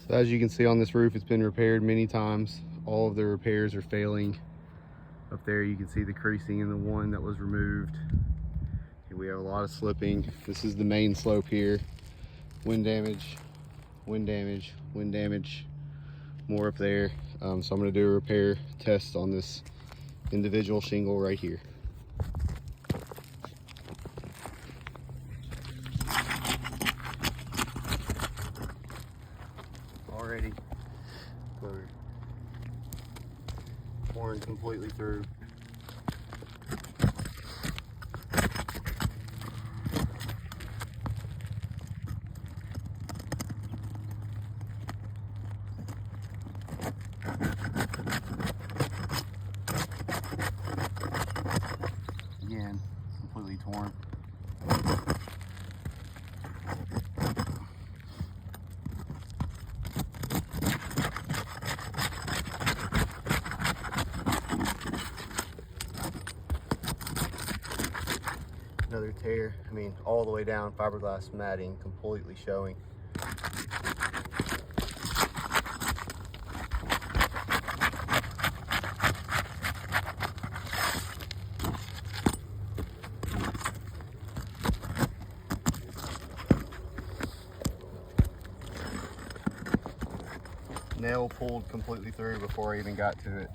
So as you can see on this roof, it's been repaired many times. All of the repairs are failing. Up there you can see the creasing in the one that was removed. Here we have a lot of slipping. This is the main slope here. Wind damage, wind damage, wind damage. More up there. So I'm going to do a repair test on this individual shingle right here. Already worn completely through. Again, completely torn. Another tear, I mean, all the way down, fiberglass matting completely showing. Nail pulled completely through before I even got to it.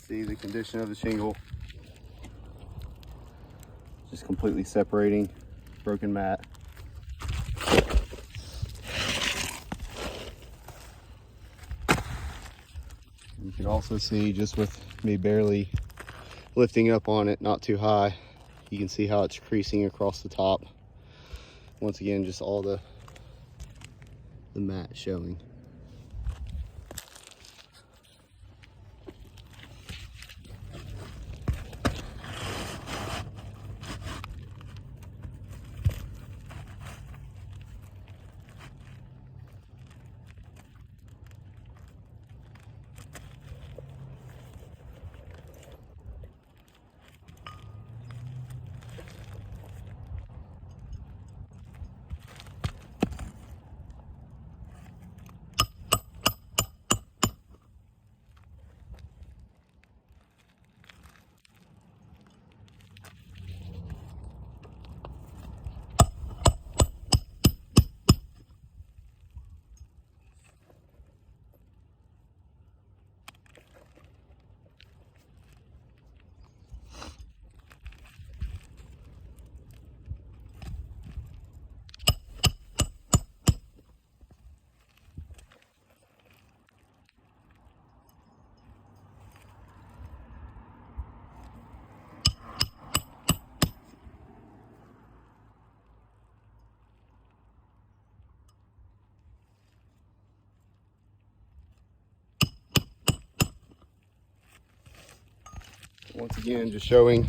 See the condition of the shingle, just completely separating, broken mat. You can also see, just with me barely lifting up on it, not too high, you can see how it's creasing across the top. Once again, just all the mat showing. Once again, just showing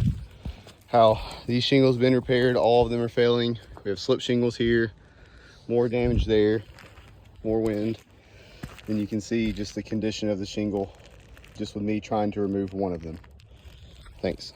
how these shingles have been repaired. All of them are failing. We have slip shingles here, more damage there, more wind. And you can see just the condition of the shingle just with me trying to remove one of them. Thanks.